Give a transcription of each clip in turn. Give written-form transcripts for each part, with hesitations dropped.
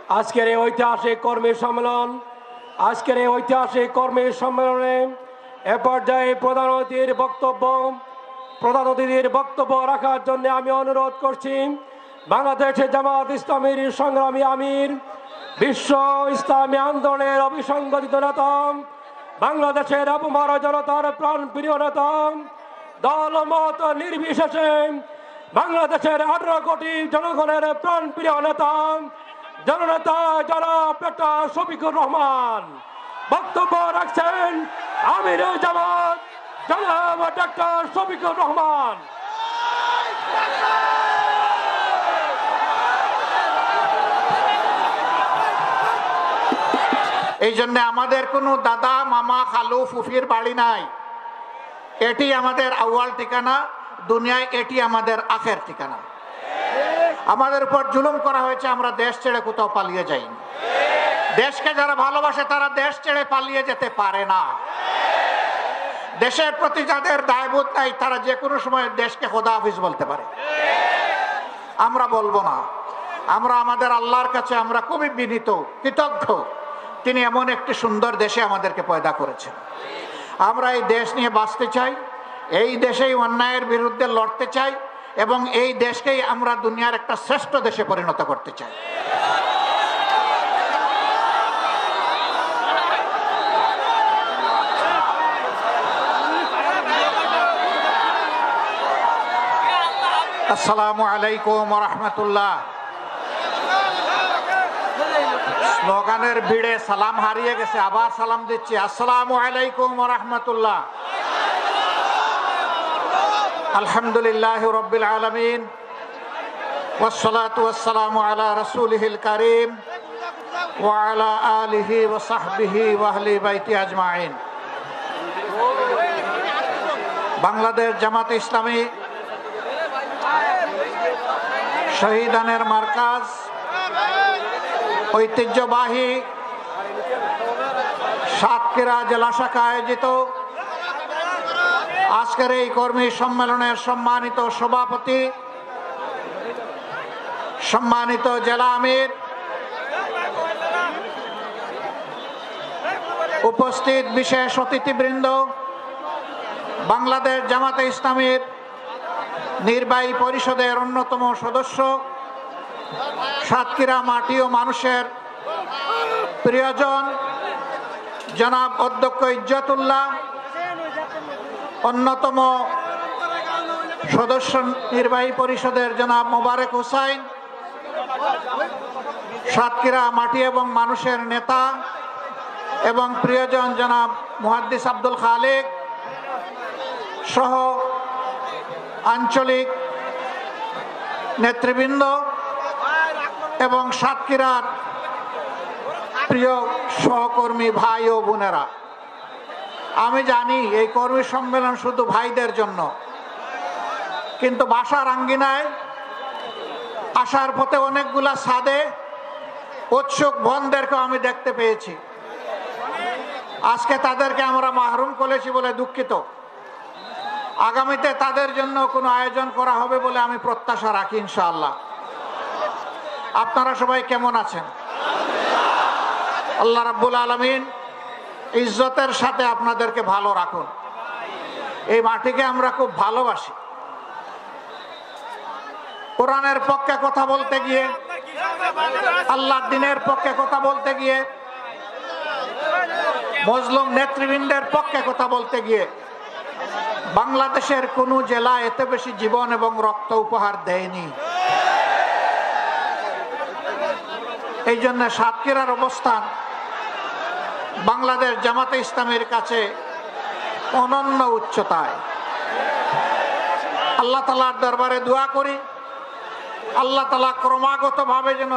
আজকের এই ঐতিহাসিক কর্মী সম্মেলনে এ পর্যায়ে প্রধান অতিথির বক্তব্য রাখার জন্য আমি অনুরোধ করছি বাংলাদেশের জামাত ইসলামীর সংগ্রামী আমির, বিশ্ব ইসলামী আন্দোলনের অবিসংগঠিত নেতা, বাংলাদেশের অপমর জনতার প্রাণপ্রিয় নেতা, দলমত নির্বিশেষে বাংলাদেশের 18 কোটি জনগণের প্রাণপ্রিয় নেতা জননেতা জনাব ডক্টর শফিকুর রহমান বক্তব্য রাখছেন। আমির জামাত জনাব ডক্টর শফিকুর রহমান। এই জন্য আমাদের কোনো দাদা মামা খালু ফুফির বাড়ি নাই। এটি আমাদের আউয়াল ঠিকানা, দুনিয়ায় এটি আমাদের আখের ঠিকানা। আমাদের উপর জুলুম করা হয়েছে, আমরা দেশ ছেড়ে কোথাও পালিয়ে যাইনি। দেশকে যারা ভালোবাসে তারা দেশ ছেড়ে পালিয়ে যেতে পারে না। দেশের প্রতি যাদের দায়বোধ নাই তারা যে কোনো সময় দেশকে খোদা হাফিজ বলতে পারে। আমরা বলবো না। আমরা আমাদের আল্লাহর কাছে আমরা খুবই বিনীত, কৃতজ্ঞ। তিনি এমন একটি সুন্দর দেশে আমাদেরকে পয়দা করেছেন। আমরা এই দেশ নিয়ে বাঁচতে চাই, এই দেশেই অন্যায়ের বিরুদ্ধে লড়তে চাই এবং এই দেশকেই আমরা দুনিয়ার একটা শ্রেষ্ঠ দেশে পরিণত করতে চাই। আসসালামু আলাইকুম ওয়া রাহমাতুল্লাহ। স্লোগানের ভিড়ে সালাম হারিয়ে গেছে, আবার সালাম দিচ্ছি। আসসালামু আলাইকুম ওয়া রাহমাতুল্লাহ। আলহামদুলিল্লাহ রাব্বিল আলামিন ওয়াসসালাতু ওয়াসসালামু আলা রাসূলিহিল কারীম ওয়া আলা আলিহি ওয়া সাহবিহি ওয়া আহলি বাইতি আজমাইন। বাংলাদেশ জামাত ইসলামী শহীদানের মার্কাজ ঐতিহ্যবাহী সাতক্ষীরা জেলা শাখা আয়োজিত আজকের এই কর্মী সম্মেলনের সম্মানিত সভাপতি, সম্মানিত জেলা আমির, উপস্থিত বিশেষ অতিথিবৃন্দ, বাংলাদেশ জামাতে ইসলামীর নির্বাহী পরিষদের অন্যতম সদস্য, সাতক্ষীরা মাটি ও মানুষের প্রিয়জন জনাব অধ্যক্ষ ইজ্জতুল্লাহ, অন্যতম সদস্য নির্বাহী পরিষদের জনাব মোবারক হুসাইন, সাতক্ষীরা মাটি এবং মানুষের নেতা এবং প্রিয়জন জনাব মুহাদ্দিস আব্দুল খালেক সহ আঞ্চলিক নেতৃবৃন্দ এবং সাতক্ষীরার প্রিয় সহকর্মী ভাই ও বোনেরা, আমি জানি এই কর্মী সম্মেলন শুধু ভাইদের জন্য, কিন্তু বাসার আঙ্গিনায় আসার পথে অনেকগুলা ছাদে উৎসুক বোনদেরকেও আমি দেখতে পেয়েছি। আজকে তাদেরকে আমরা মাহরুম করেছি বলে দুঃখিত। আগামীতে তাদের জন্য কোনো আয়োজন করা হবে বলে আমি প্রত্যাশা রাখি ইনশাআল্লাহ। আপনারা সবাই কেমন আছেন? আল্লাহ রাব্বুল আলামিন ইজ্জতের সাথে আপনাদেরকে ভালো রাখুন। এই মাটিকে আমরা খুব ভালোবাসি। কোরআনের পক্ষে কথা বলতে গিয়ে, আল্লাহর দ্বীনের পক্ষে কথা বলতে গিয়ে, মজলুম নেতৃবৃন্দের পক্ষে কথা বলতে গিয়ে বাংলাদেশের কোন জেলা এত বেশি জীবন এবং রক্ত উপহার দেয়নি। এই জন্য সাতক্ষীরার অবস্থান বাংলাদেশ জামাতে ইসলামের কাছে অনন্য উচ্চতায়। আল্লাহ তাআলার দরবারে দোয়া করি, আল্লাহ তাআলা ক্রমাগত ভাবে যেন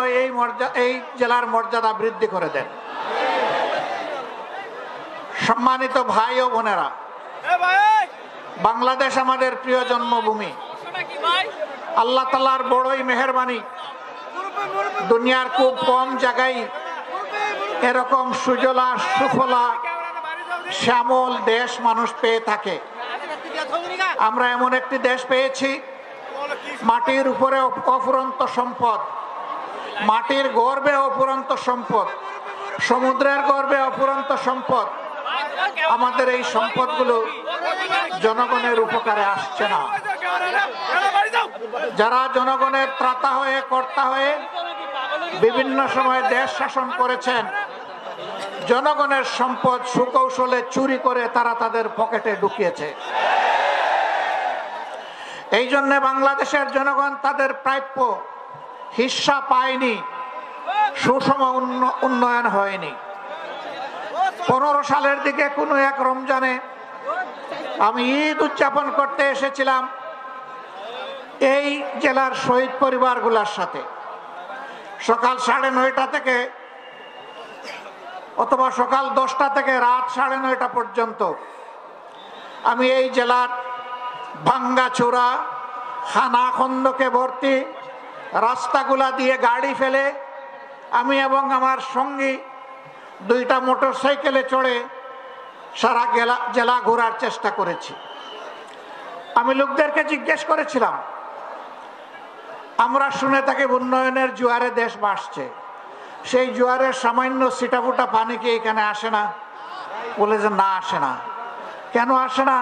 এই জেলার মর্যাদা বৃদ্ধি করে দেন। সম্মানিত ভাই ও বোনেরা, বাংলাদেশ আমাদের প্রিয় জন্মভূমি। আল্লাহ তাআলার বড়ই মেহেরবানি, দুনিয়ার খুব কম জায়গায় এরকম সুজলা সুফলা শ্যামল দেশ মানুষ পেয়ে থাকে। আমরা এমন একটি দেশ পেয়েছি মাটির উপরে অফুরন্ত সম্পদ, মাটির গর্ভে অফুরন্ত সম্পদ, সমুদ্রের গর্ভে অফুরন্ত সম্পদ। আমাদের এই সম্পদগুলো জনগণের উপকারে আসছে না। যারা জনগণের ত্রাতা হয়ে কর্তা হয়ে বিভিন্ন সময় দেশ শাসন করেছেন, জনগণের সম্পদ সুকৌশলে চুরি করে তারা তাদের পকেটে ঢুকিয়েছে। এই জন্য বাংলাদেশের জনগণ তাদের প্রাপ্য হিস্সা পায়নি, সুষম উন্নয়ন হয়নি। 15 সালের দিকে কোনো এক রমজানে আমি ঈদ উদযাপন করতে এসেছিলাম এই জেলার শহীদ পরিবারগুলোর সাথে। সকাল 9:30 থেকে অথবা সকাল 10টা থেকে রাত 9:30 পর্যন্ত আমি এই জেলার ভাঙ্গাচোরা খানা খন্দকে ভর্তি রাস্তাগুলা দিয়ে গাড়ি ফেলে আমি এবং আমার সঙ্গী 2টা মোটরসাইকেলে চড়ে সারা জেলা ঘোরার চেষ্টা করেছি। আমি লোকদেরকে জিজ্ঞেস করেছিলাম, আমরা শুনে থাকি উন্নয়নের জোয়ারে দেশ ভাসছে, সেই জোয়ারের সামান্য ছিটাফোঁটা পানি কি এখানে আসে না? বলে যে না, আসে না। কেন আসে না?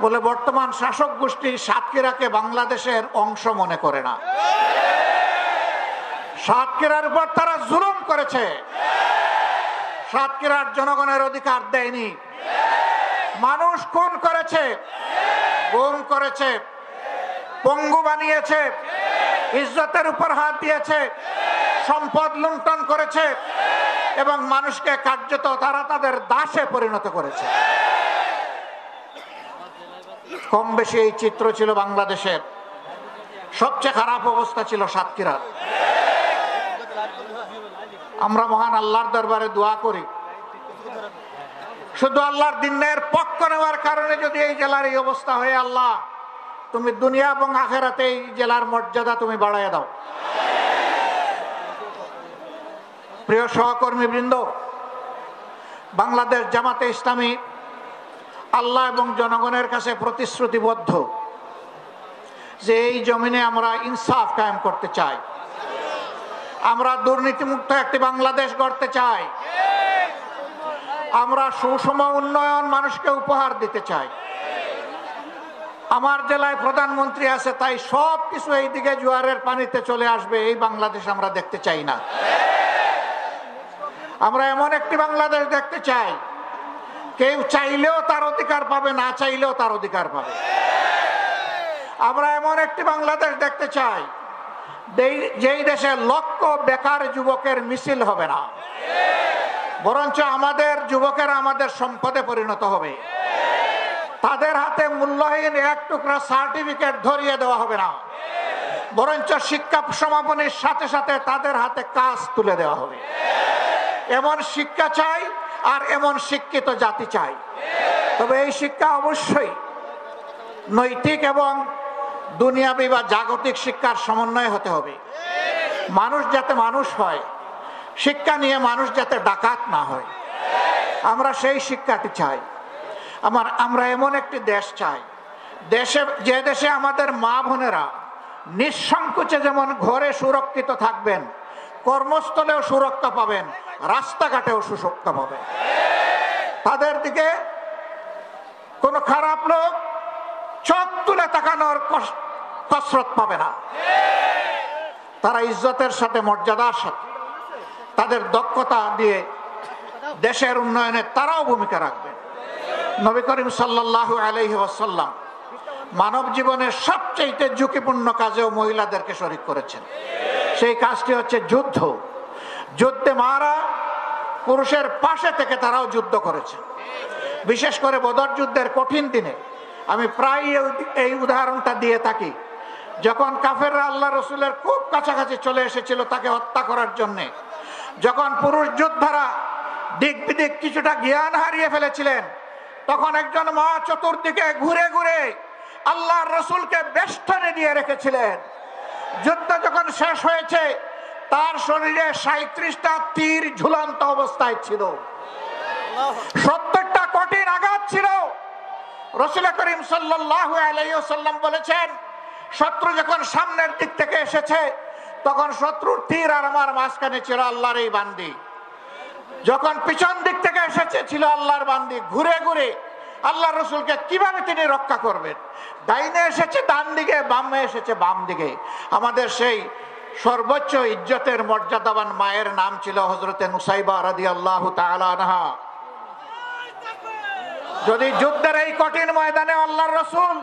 বলে বর্তমান শাসক গোষ্ঠী সাতক্ষীরাকে বাংলাদেশের অংশ মনে করে না। সাতক্ষীরার উপর তারা জুলুম করেছে, সাতক্ষীরার জনগণের অধিকার দেয়নি। মানুষ খুন করেছে, গুম করেছে, পঙ্গু বানিয়েছে, ইজ্জতের উপর হাত দিয়েছে, সম্পদ লুণ্ঠন করেছে এবং মানুষকে কার্যত তারা তাদের দাসে পরিণত করেছে। কম বেশি এই চিত্র ছিল বাংলাদেশের। সবচেয়ে খারাপ অবস্থা ছিল সাতক্ষীরার। আমরা মহান আল্লাহর দরবারে দোয়া করি, শুধু আল্লাহর দ্বীনের পক্ষ নেওয়ার কারণে যদি এই জেলার এই অবস্থা হয়, আল্লাহ তুমি দুনিয়া এবং আখিরাতে এই জেলার মর্যাদা তুমি বাড়াইয়া দাও। প্রিয় সহকর্মী বৃন্দ, বাংলাদেশ জামাতে ইসলামী আল্লাহ এবং জনগণের কাছে প্রতিশ্রুতিবদ্ধ যে এই জমিনে আমরা ইনসাফ কায়েম করতে চাই, আমরা দুর্নীতিমুক্ত একটি বাংলাদেশ গড়তে চাই, আমরা সুষম উন্নয়ন মানুষকে উপহার দিতে চাই। আমার জেলায় প্রধানমন্ত্রী আছে, তাই সব কিছু এই দিকে জোয়ারের পানিতে চলে আসবে, এই বাংলাদেশ আমরা দেখতে চাই না। আমরা এমন একটি বাংলাদেশ দেখতে চাই, কেউ চাইলেও তার অধিকার পাবে, না চাইলেও তার অধিকার পাবে। আমরা এমন একটি বাংলাদেশ দেখতে চাই যেই দেশে লক্ষ বেকার যুবকের মিছিল হবে না, বরঞ্চ আমাদের যুবকেরা আমাদের সম্পদে পরিণত হবে। তাদের হাতে মূল্যহীন এক টুকরা সার্টিফিকেট ধরিয়ে দেওয়া হবে না, বরঞ্চ শিক্ষা সমাপনীর সাথে সাথে তাদের হাতে কাজ তুলে দেওয়া হবে। এমন শিক্ষা চাই আর এমন শিক্ষিত জাতি চাই। তবে এই শিক্ষা অবশ্যই নৈতিক এবং দুনিয়াবি বা জাগতিক শিক্ষার সমন্বয় হতে হবে। মানুষ যাতে মানুষ হয়, শিক্ষা নিয়ে মানুষ যাতে ডাকাত না হয়, আমরা সেই শিক্ষাটি চাই। আমরা এমন একটি দেশ চাই, যে দেশে আমাদের মা বোনেরা নিঃসংকোচে যেমন ঘরে সুরক্ষিত থাকবেন, কর্মস্থলেও সুরক্ষা পাবেন, রাস্তাঘাটেও সুরক্ষা পাবেন। তাদের দিকে কোনো খারাপ লোক চোখ তুলে তাকানোর কসরত পাবে না। তারা ইজ্জতের সাথে, মর্যাদার সাথে, তাদের দক্ষতা দিয়ে দেশের উন্নয়নে তারাও ভূমিকা রাখবেন। নবী করিম সাল্লাল্লাহু আলাইহি ওয়াসাল্লাম মানব জীবনের সবচেয়ে ঝুঁকিপূর্ণ কাজেও মহিলাদেরকে শরীক করেছেন। সেই কাজটি হচ্ছে যুদ্ধ। যুদ্ধে মারা পুরুষের পাশে থেকে তারাও যুদ্ধ করেছেন। বিশেষ করে বদর যুদ্ধের কঠিন দিনে আমি প্রায় এই উদাহরণটা দিয়ে থাকি। যখন কাফেররা আল্লাহ রসুলের খুব কাছাকাছি চলে এসেছিল তাকে হত্যা করার জন্য, যখন পুরুষ যোদ্ধারা দিক বিদিক কিছুটা জ্ঞান হারিয়ে ফেলেছিলেন, তখন একজন মা চতুর্দিকে ঘুরে ঘুরে আল্লাহর রসুলকে বেষ্টনে দিয়ে রেখেছিলেন। যুদ্ধ যখন শেষ হয়েছে, তার শরীরে 37টা তীর ঝুলন্ত অবস্থায় ছিল, 70টা কঠিন আঘাত ছিল। রাসূল করিম সাল্লাল্লাহু আলাইহি ওয়াসাল্লাম বলেছেন, শত্রু যখন সামনের দিক থেকে এসেছে তখন শত্রুর তীর আর আমার মাঝখানে ছিল আল্লাহর এই বান্দি। যখন পিছন দিক থেকে এসেছে ছিল আল্লাহর বান্দি, ঘুরে ঘুরে আল্লাহ রসুলকে কিভাবে তিনি রক্ষা করবেন। ডাইনে এসেছে ডান দিকে, বামে এসেছে বাম দিকে। আমাদের সেই সর্বোচ্চ ইজ্জতের মর্যাদাবান মায়ের নাম ছিল হযরতে নুসাইবা রাদিয়াল্লাহু তাআলা আনহা। যদি যুদ্ধের এই কঠিন ময়দানে আল্লাহর রসুল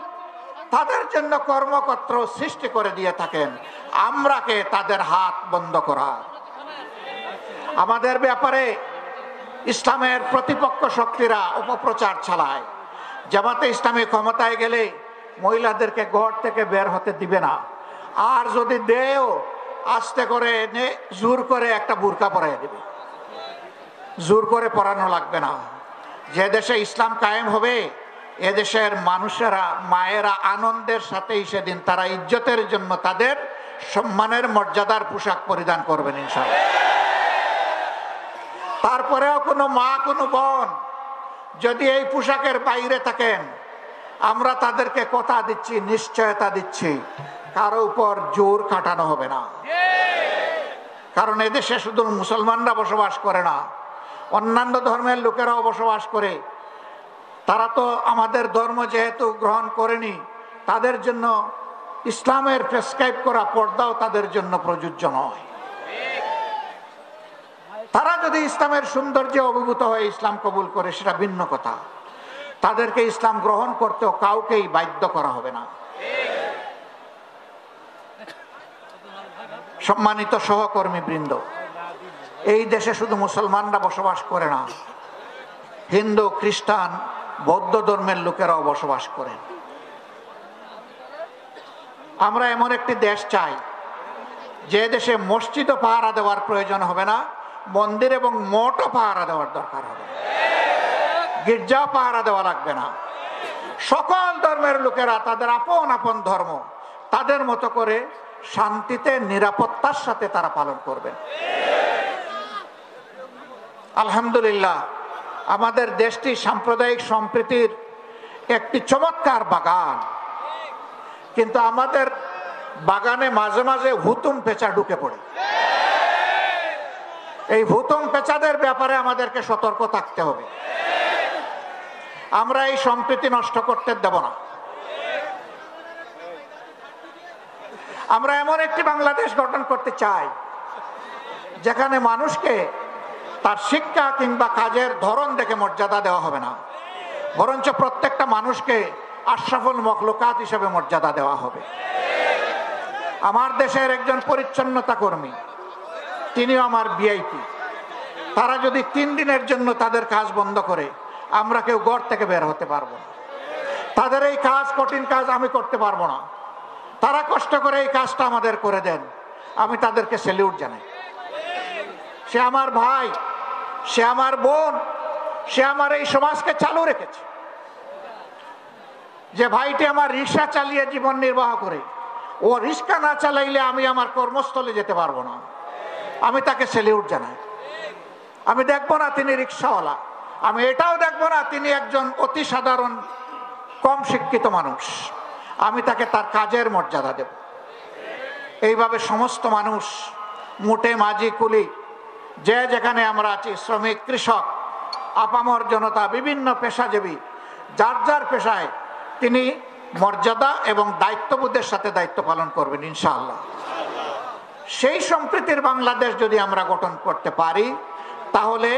তাদের জন্য কর্মক্ষেত্র সৃষ্টি করে দিয়ে থাকেন, আমরা কে তাদের হাত বন্ধ করা? আমাদের ব্যাপারে ইসলামের প্রতিপক্ষ শক্তিরা অপপ্রচার চালায়। জামাতে ইসলামী ক্ষমতায় গেলে মহিলাদেরকে ঘর থেকে বের হতে দিবে না, আর যদি দেও আস্তে করে এনে জোর করে একটা বুরকা পরাই দেবে। জোর করে পরানো লাগবে না। যে দেশে ইসলাম কায়েম হবে এদেশের মানুষেরা, মায়েরা আনন্দের সাথেই সেদিন তারা ইজ্জতের জন্য তাদের সম্মানের মর্যাদার পোশাক পরিধান করবেন ইনশাআল্লাহ। তারপরেও কোনো মা, কোনো বোন যদি এই পোশাকের বাইরে থাকেন, আমরা তাদেরকে কথা দিচ্ছি, নিশ্চয়তা দিচ্ছি, কারো উপর জোর খাটানো হবে না। কারণ এদেশে শুধু মুসলমানরা বসবাস করে না, অন্যান্য ধর্মের লোকেরাও বসবাস করে। তারা তো আমাদের ধর্ম যেহেতু গ্রহণ করেনি, তাদের জন্য ইসলামের প্রেসক্রাইব করা পর্দাও তাদের জন্য প্রযোজ্য নয়। তারা যদি ইসলামের সৌন্দর্যে অভিভূত হয়ে ইসলাম কবুল করে সেটা ভিন্ন কথা। তাদেরকে ইসলাম গ্রহণ করতেও কাউকেই বাধ্য করা হবে না। সম্মানিত সহকর্মী বৃন্দ, এই দেশে শুধু মুসলমানরা বসবাস করে না, হিন্দু, খ্রিস্টান, বৌদ্ধ ধর্মের লোকেরাও বসবাস করেন। আমরা এমন একটি দেশ চাই যে দেশে মসজিদও পাহারা দেওয়ার প্রয়োজন হবে না, মন্দির এবং মঠও পাহারা দেওয়ার দরকার হবে, গির্জাও পাহারা দেওয়া লাগবে না। সকল ধর্মের লোকেরা তাদের আপন আপন ধর্ম তাদের মতো করে শান্তিতে, নিরাপত্তার সাথে তারা পালন করবেন। আলহামদুলিল্লাহ, আমাদের দেশটি সাম্প্রদায়িক সম্প্রীতির একটি চমৎকার বাগান, কিন্তু আমাদের বাগানে মাঝে মাঝে হুতুম পেঁচা ঢুকে পড়ে। এই হুতুম পেঁচাদের ব্যাপারে আমাদেরকে সতর্ক থাকতে হবে। আমরা এই সম্প্রীতি নষ্ট করতে দেব না। আমরা এমন একটি বাংলাদেশ গঠন করতে চাই যেখানে মানুষকে তার শিক্ষা কিংবা কাজের ধরন দেখে মর্যাদা দেওয়া হবে না, বরঞ্চ প্রত্যেকটা মানুষকে আশরাফুল মখলুকাত হিসেবে মর্যাদা দেওয়া হবে। আমার দেশের একজন পরিচ্ছন্নতা কর্মী, তিনিও আমার ভিআইপি। তারা যদি 3 দিনের জন্য তাদের কাজ বন্ধ করে, আমরা কেউ ঘর থেকে বের হতে পারবো না। তাদের এই কাজ, কঠিন কাজ আমি করতে পারবো না। তারা কষ্ট করে এই কাজটা আমাদের করে দেন, আমি তাদেরকে স্যালিউট জানাই। সে আমার ভাই, সে আমার বোন, সে আমার এই সমাজকে চালু রেখেছে। যে ভাইটি আমার রিক্সা চালিয়ে জীবন নির্বাহ করে, ও রিক্সা না চালাইলে আমি আমার কর্মস্থলে যেতে পারবো না, আমি তাকে স্যালিউট জানাই। আমি দেখবো না তিনি রিক্সাওয়ালা, আমি এটাও দেখবো না তিনি একজন অতি সাধারণ কম শিক্ষিত মানুষ, আমি তাকে তার কাজের মর্যাদা দেব। এইভাবে সমস্ত মানুষ, মুটে মাঝি কুলি, যে যেখানে আমরা আছি, শ্রমিক, কৃষক, আপামর জনতা, বিভিন্ন পেশাজীবী, যার যার পেশায় তিনি মর্যাদা এবং দায়িত্ববোধের সাথে দায়িত্ব পালন করবেন ইনশাআল্লাহ। সেই সম্প্রীতির বাংলাদেশ যদি আমরা গঠন করতে পারি, তাহলে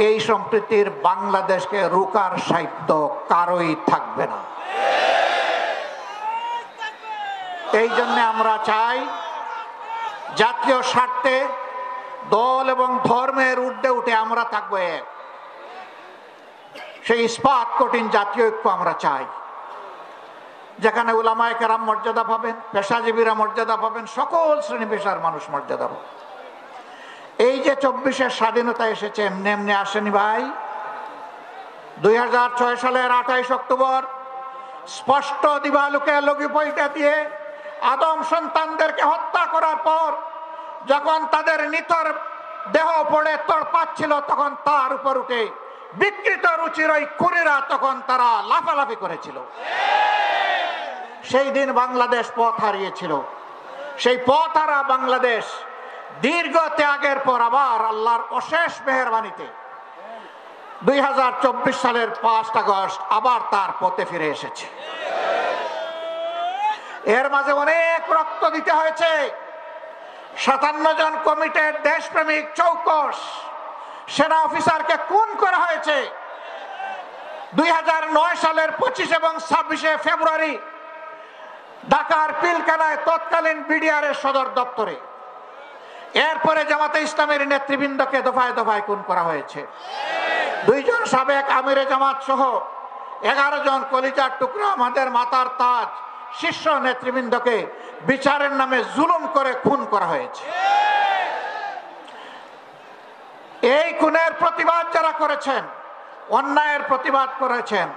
এই সম্প্রীতির বাংলাদেশকে রুকার সাহিত্য কারোই থাকবে না। এই জন্য আমরা চাই জাতীয় স্বার্থে দল এবং ধর্মের ঊর্ধ্বে উঠে আমরা থাকবো এক। সেই ইস্পাত কঠিন জাতীয় ঐক্য আমরা চাই, যেখানে উলামায়ে কেরাম মর্যাদা পাবেন, পেশাজীবীরা মর্যাদা পাবেন, সকল শ্রেণী পেশার মানুষ মর্যাদা পাবেন। এই যে 24-এর স্বাধীনতা এসেছে এমনি এমনি আসেনি ভাই। 2006 সালের 28 অক্টোবর স্পষ্ট দিবালোকে লগি পয়টা দিয়ে আদম সন্তানদেরকে হত্যা করার পর যখন তাদের নিথর দেহ পড়ে তড়পাচ্ছিল, তখন তার উপর উঠে বিকৃত রুচির ওই খুনিরা তখন তারা লাফালাফি করেছিল। সেই দিন বাংলাদেশ পথ হারিয়েছিল। সেই পথহারা বাংলাদেশ দীর্ঘ ত্যাগের পর আবার আল্লাহর অশেষ মেহেরবানিতে 2024 সালের 5 আগস্ট আবার তার পথে ফিরে এসেছে। এর মাঝে অনেক রক্ত দিতে হয়েছে। 57 জন কমিটেড দেশপ্রেমিক চৌকস সেনা অফিসারকে খুন করা হয়েছে 2009 সালের 25 এবং 26 ফেব্রুয়ারি ঢাকার পিলখানায় তৎকালীন বিডিআরের সদর দপ্তরে। এরপরে জামাতে ইসলামের নেতৃবৃন্দকে দফায় দফায় খুন করা হয়েছে। 2 জন সাবেক আমিরে জামাত সহ 11 জন কলিজার টুকরা আমাদের মাথার তাজ শীর্ষ নেতৃবৃন্দকে বিচারের নামে জুলুম করে খুন করা হয়েছে। এই খুনের প্রতিবাদ যারা করেছেন, অন্যায়ের প্রতিবাদ করেছেন,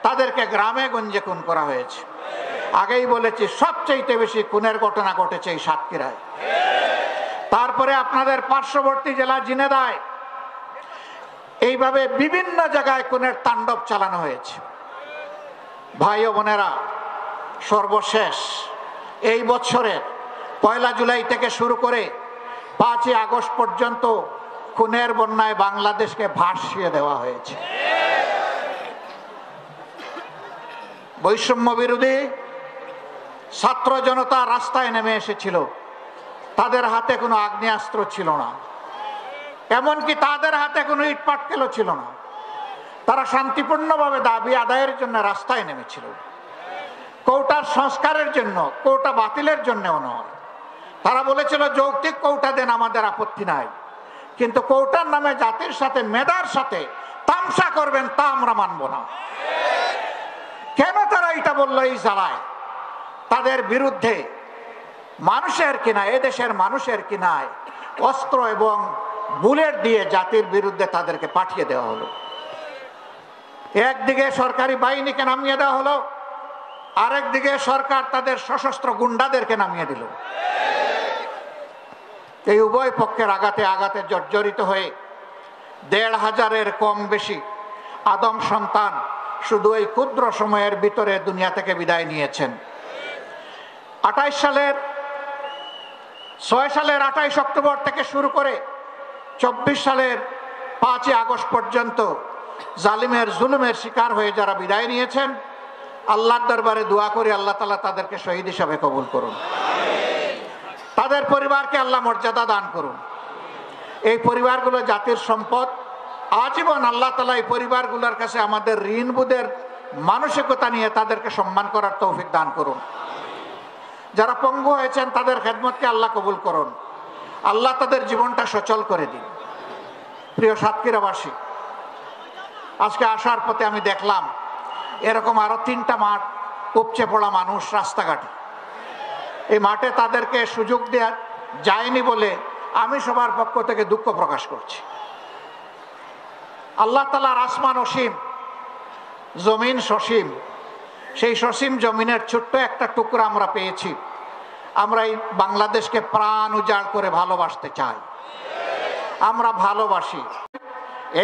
তাদেরকে গ্রামে গঞ্জে খুন করা হয়েছে। আগেই বলেছি সবচেয়ে বেশি খুনের ঘটনা ঘটেছে এই সাতক্ষীরায়। তারপরে আপনাদের পার্শ্ববর্তী জেলা ঝিনাইদহে এইভাবে বিভিন্ন জায়গায় খুনের তাণ্ডব চালানো হয়েছে। ভাই ও বোনেরা, সর্বশেষ এই বছরের 1 জুলাই থেকে শুরু করে 5 আগস্ট পর্যন্ত খুনের বন্যায় বাংলাদেশকে ভাসিয়ে দেওয়া হয়েছে। বৈষম্য বিরোধী ছাত্র জনতা রাস্তায় নেমে এসেছিল। তাদের হাতে কোনো আগ্নেয়াস্ত্র ছিল না, এমনকি তাদের হাতে কোনো ইট পাটকেলও ছিল না। তারা শান্তিপূর্ণভাবে দাবি আদায়ের জন্য রাস্তায় নেমেছিল। কোটার সংস্কারের জন্য, কোটা বাতিলের জন্যও নয়। তারা বলেছিল যৌক্তিক কোটা দেন, আমাদের আপত্তি নাই, কিন্তু কোটার নামে জাতির সাথে, মেধার সাথে তামসা করবেন তা আমরা মানব না। কেন তারা এটা বললো? এই জ্বালায় তাদের বিরুদ্ধে মানুষের কিনায়, এদেশের মানুষের কিনায় অস্ত্র এবং বুলেট দিয়ে জাতির বিরুদ্ধে তাদেরকে পাঠিয়ে দেওয়া হলো। একদিকে সরকারি বাহিনীকে নামিয়ে দেওয়া হলো, আরেকদিকে সরকার তাদের সশস্ত্র গুন্ডাদেরকে নামিয়ে দিল। এই উভয় পক্ষের আঘাতে আঘাতে জর্জরিত হয়ে 1,500-এর কম বেশি আদম সন্তান শুধু এই ক্ষুদ্র সময়ের ভিতরে দুনিয়া থেকে বিদায় নিয়েছেন। 6 সালের 28 অক্টোবর থেকে শুরু করে 24 সালের 5 আগস্ট পর্যন্ত জালিমের জুলুমের শিকার হয়ে যারা বিদায় নিয়েছেন, আল্লাহর দরবারে দোয়া করি আল্লাহ তাআলা তাদেরকে শহীদ হিসাবে কবুল করুন। তাদের পরিবারকে আল্লাহ মর্যাদা দান করুন। এই পরিবারগুলো জাতির সম্পদ। আজীবন আল্লাহ তাআলা এই পরিবারগুলোর কাছে আমাদের ঋণবোধের মানসিকতা নিয়ে তাদেরকে সম্মান করার তৌফিক দান করুন। যারা পঙ্গু হয়েছেন তাদের খেদমতকে আল্লাহ কবুল করুন। আল্লাহ তাদের জীবনটা সচল করে দিন। প্রিয় সাতক্ষীরাবাসী, আজকে আসার পথে আমি দেখলাম এরকম আরো 3টা মাঠ উপচে পড়া মানুষ রাস্তাঘাটে। এই মাঠে তাদেরকে সুযোগ দেওয়া যায়নি বলে আমি সবার পক্ষ থেকে দুঃখ প্রকাশ করছি। আল্লাহ তাআলার আসমান অসীম, জমিন সসীম। সেই সসীম জমিনের ছোট্ট একটা টুকরা আমরা পেয়েছি। আমরা এই বাংলাদেশকে প্রাণ উজাড় করে ভালোবাসতে চাই। আমরা ভালোবাসি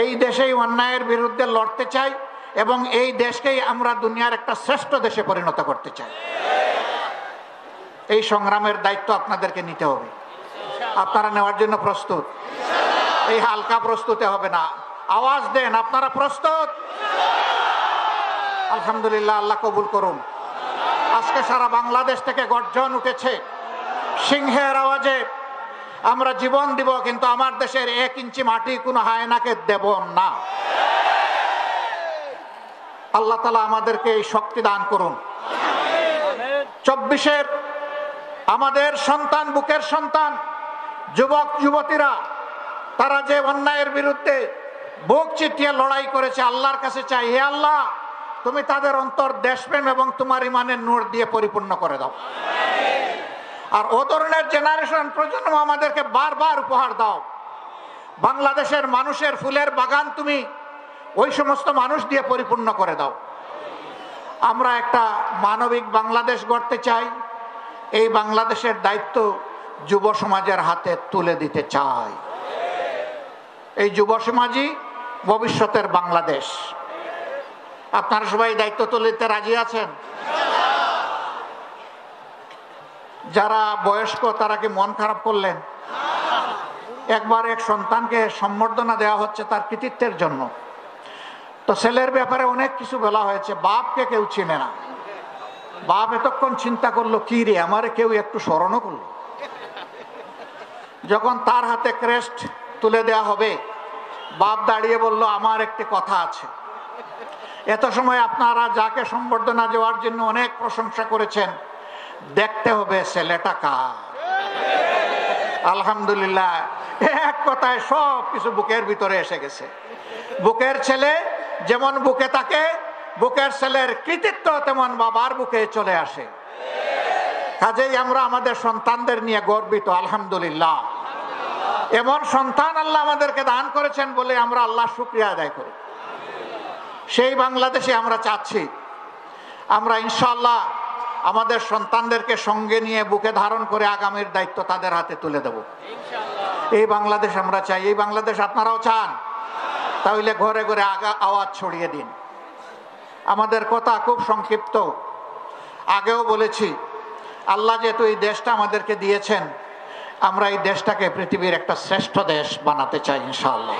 এই দেশেই অন্যায়ের বিরুদ্ধে লড়তে চাই এবং এই দেশকেই আমরা দুনিয়ার একটা শ্রেষ্ঠ দেশে পরিণত করতে চাই। এই সংগ্রামের দায়িত্ব আপনাদেরকে নিতে হবে। আপনারা নেওয়ার জন্য প্রস্তুত? এই হালকা প্রস্তুতে হবে না, আওয়াজ দেন আপনারা প্রস্তুত? আলহামদুলিল্লাহ, আল্লাহ কবুল করুন। আজকে সারা বাংলাদেশ থেকে গর্জন উঠেছে সিংহের আওয়াজে। আমরা জীবন দিব, কিন্তু আমার দেশের 1 ইঞ্চি মাটি কোনো হায়নাকে দেব না। আল্লাহ তাআলা আমাদেরকে এই শক্তি দান করুন। 24-এর আমাদের সন্তান, বুকের সন্তান, যুবক যুবতীরা, তারা যে অন্যায়ের বিরুদ্ধে বুক চিতিয়ে লড়াই করেছে, আল্লাহর কাছে চাই, হে আল্লাহ তুমি তাদের অন্তর দেশপ্রেম এবং তোমার ইমানের নূর দিয়ে পরিপূর্ণ করে দাও। আর ও ধরনের জেনারেশন প্রজন্ম আমাদেরকে বারবার উপহার দাও। বাংলাদেশের মানুষের ফুলের বাগান তুমি ওই সমস্ত মানুষ দিয়ে পরিপূর্ণ করে দাও। আমরা একটা মানবিক বাংলাদেশ গড়তে চাই। এই বাংলাদেশের দায়িত্ব যুব সমাজের হাতে তুলে দিতে চাই। এই যুব সমাজই ভবিষ্যতের বাংলাদেশ। আপনারা সবাই দায়িত্ব তুলে দিতে রাজি আছেন? যারা বয়স্ক তারা কি মন খারাপ করলেন? একবার এক সন্তানকে সম্বর্ধনা দেওয়া হচ্ছে তার কৃতিত্বের জন্য। তো ছেলের ব্যাপারে অনেক কিছু বলা হয়েছে, বাপকে কেউ চিনে না। বাপ এতক্ষণ চিন্তা করলো, কি রে আমারে কেউ একটু স্মরণও করলো। যখন তার হাতে ক্রেস্ট তুলে দেওয়া হবে, বাপ দাঁড়িয়ে বলল, আমার একটি কথা আছে। এত সময় আপনারা যাকে সম্বর্ধনা দেওয়ার জন্য অনেক প্রশংসা করেছেন, দেখতে হবে ছেলেটা কার। আলহামদুলিল্লাহ, এক কথায় সব কিছু বুকের ভিতরে এসে গেছে। বুকের ছেলে যেমন বুকে থাকে, বুকের ছেলের কৃতিত্ব তেমন বাবার বুকে চলে আসে। কাজেই আমরা আমাদের সন্তানদের নিয়ে গর্বিত। আলহামদুলিল্লাহ, এমন সন্তান আল্লাহ আমাদেরকে দান করেছেন বলে আমরা আল্লাহ শুকরিয়া আদায় করি। সেই বাংলাদেশে আমরা চাচ্ছি, আমরা ইনশাআল্লাহ আমাদের সন্তানদেরকে সঙ্গে নিয়ে বুকে ধারণ করে আগামীর দায়িত্ব তাদের হাতে তুলে দেব। এই বাংলাদেশ আমরা চাই। এই বাংলাদেশ আপনারাও চান? তাহলে ঘরে ঘরে আওয়াজ ছড়িয়ে দিন। আমাদের কথা খুব সংক্ষিপ্ত, আগেও বলেছি, আল্লাহ যেহেতু এই দেশটা আমাদেরকে দিয়েছেন, আমরা এই দেশটাকে পৃথিবীর একটা শ্রেষ্ঠ দেশ বানাতে চাই ইনশাআল্লাহ।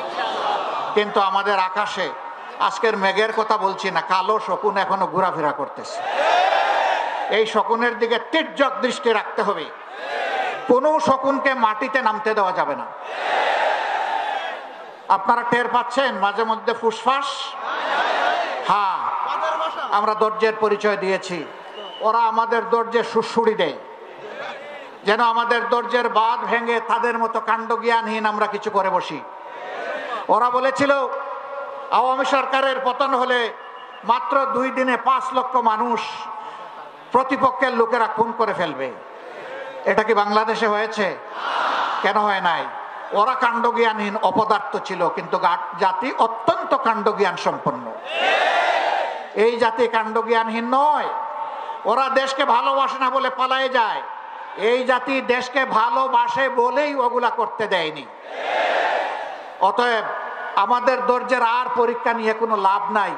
কিন্তু আমাদের আকাশে, আজকের মেঘের কথা বলছি না, কালো শকুন এখনো ঘোরাফেরা করতেছে। এই শকুনের দিকে তীর্যক দৃষ্টি রাখতে হবে। কোনো শকুনকে মাটিতে নামতে দেওয়া যাবে না। আপনারা টের পাচ্ছেন মাঝে মধ্যে ফুসফাস? হ্যাঁ, আমরা ধৈর্যের পরিচয় দিয়েছি, ওরা আমাদের ধৈর্যের সুড়সুড়ি দেয়, যেন আমাদের ধৈর্যের বাঁধ ভেঙে তাদের মতো কাণ্ডজ্ঞানহীন আমরা কিছু করে বসি। ওরা বলেছিল আওয়ামী সরকারের পতন হলে মাত্র 2 দিনে 5 লক্ষ মানুষ প্রতিপক্ষের লোকেরা খুন করে ফেলবে। এটা কি বাংলাদেশে হয়েছে? কেন হয় নাই? ওরা কাণ্ডজ্ঞানহীন অপদার্থ ছিল, কিন্তু জাতি অত্যন্ত কাণ্ডজ্ঞান সম্পন্ন। এই জাতি কাণ্ডজ্ঞানহীন নয়। ওরা দেশকে ভালোবাসে না বলে পালায়ে যায়। এই জাতি দেশকে ভালোবাসে বলেই ওগুলা করতে দেয়নি। অতএব আমাদের ধৈর্যের আর পরীক্ষা নিয়ে কোনো লাভ নাই।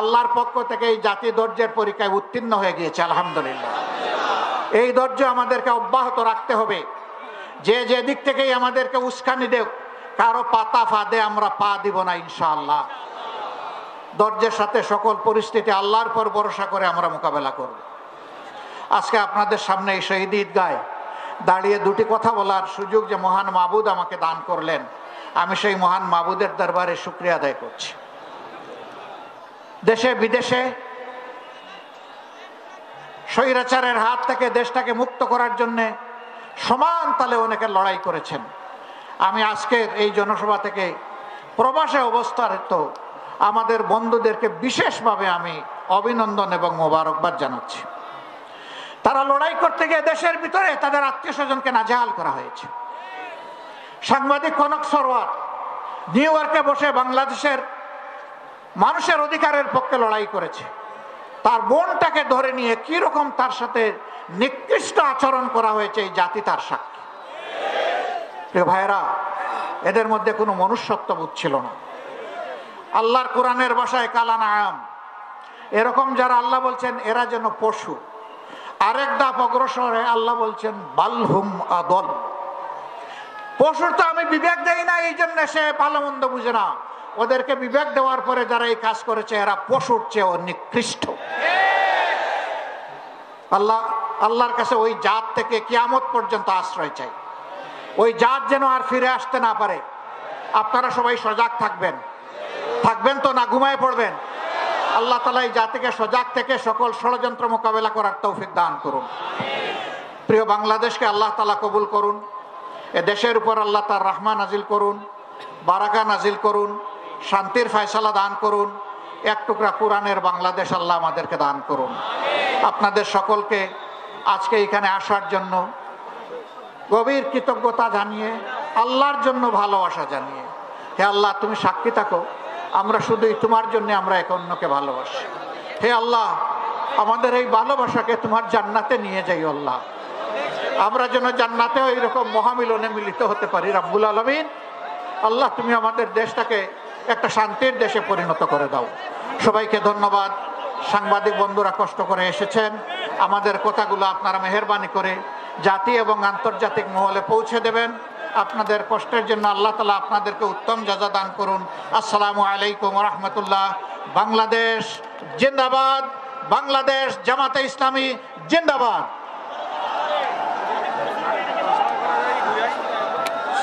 আল্লাহর পক্ষ থেকে এই জাতি ধৈর্যের পরীক্ষায় উত্তীর্ণ হয়ে গিয়েছে আলহামদুলিল্লাহ। এই ধৈর্য আমাদেরকে অব্যাহত রাখতে হবে। যে দিক থেকেই আমাদেরকে উস্কানি দেব, কারো পাতা ফাঁদে আমরা পা দিব না ইনশাআল্লাহ। ধৈর্যের সাথে সকল পরিস্থিতি আল্লাহর পর ভরসা করে আমরা মোকাবেলা করব। আজকে আপনাদের সামনে এই শহীদ ঈদগায় দাঁড়িয়ে 2টি কথা বলার সুযোগ যে মহান মাবুদ আমাকে দান করলেন, আমি সেই মহান মাবুদের দরবারে শুকরিয়া আদায় করছি। দেশে বিদেশে স্বৈরাচারের হাত থেকে দেশটাকে মুক্ত করার জন্য সমান তালে অনেকে লড়াই করেছেন। আমি আজকের এই জনসভা থেকে প্রবাসে অবস্থারত আমাদের বন্ধুদেরকে বিশেষভাবে আমি অভিনন্দন এবং মোবারকবাদ জানাচ্ছি। তারা লড়াই করতে গিয়ে দেশের ভিতরে তাদের আত্মীয় স্বজনকে নাজেহাল করা হয়েছে। সাংবাদিক কনক সরওয়ার নিউ ইয়র্কে বসে বাংলাদেশের মানুষের অধিকারের পক্ষে লড়াই করেছে। তার বোনটাকে ধরে নিয়ে কি রকম তার সাথে নিকৃষ্ট আচরণ করা হয়েছে এই জাতি তার সাক্ষী। প্রিয় ভাইরা, এদের মধ্যে কোনো মনুষ্যত্ববোধ ছিল না। আল্লাহর কোরআনের ভাষায় কালানাম, এরকম যারা আল্লাহ বলছেন এরা যেন পশু। আরেক ধাপ অগ্রসরে আল্লাহ বলছেন বালহুম আদল। পশুর তো আমি বিবেক দেই না, এই জন্য সে ভালো মন্দ বুঝে না। ওদেরকে বিবেক দেওয়ার পরে যারা এই কাজ করেছে এরা পশুর চেয়েও নিকৃষ্ট। আল্লাহর কাছে ওই জাত থেকে কিয়ামত পর্যন্ত আশ্রয় চাই। ওই জাত যেন আর ফিরে আসতে না পারে। আপনারা সবাই সজাগ থাকবেন তো না ঘুমায় পড়বেন? আল্লাহ তাআলা এই জাতিকে সজাগ থেকে সকল ষড়যন্ত্র মোকাবেলা করার তৌফিক দান করুন। প্রিয় বাংলাদেশকে আল্লাহ তাআলা কবুল করুন। এ দেশের উপর আল্লাহ তার রহমত নাজিল করুন, বারাকা নাজিল করুন, শান্তির ফয়সালা দান করুন। এক টুকরা কোরআনের বাংলাদেশ আল্লাহ আমাদেরকে দান করুন। আপনাদের সকলকে আজকে এখানে আসার জন্য গভীর কৃতজ্ঞতা জানিয়ে, আল্লাহর জন্য ভালোবাসা জানিয়ে, হে আল্লাহ তুমি সাক্ষী থাকো, আমরা শুধুই তোমার জন্য আমরা এক অন্যকে ভালোবাসি। হে আল্লাহ, আমাদের এই ভালোবাসাকে তোমার জান্নাতে নিয়ে যাই আল্লাহ। আমরা যেন জান্নাতেও এইরকম মহামিলনে মিলিত হতে পারি রাব্বুল আলামিন। আল্লাহ তুমি আমাদের দেশটাকে একটা শান্তির দেশে পরিণত করে দাও। সবাইকে ধন্যবাদ। সাংবাদিক বন্ধুরা কষ্ট করে এসেছেন, আমাদের কথাগুলো আপনারা মেহেরবানি করে জাতীয় এবং আন্তর্জাতিক মহলে পৌঁছে দেবেন। আপনাদের কষ্টের জন্য আল্লাহ তাআলা আপনাদেরকে উত্তম জাযা দান করুন। আসসালামু আলাইকুম ওয়া রাহমাতুল্লাহ। বাংলাদেশ জিন্দাবাদ, বাংলাদেশ জামাতে ইসলামী জিন্দাবাদ।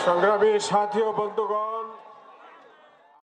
সংগ্রামী সাথী ও বন্ধুগণ,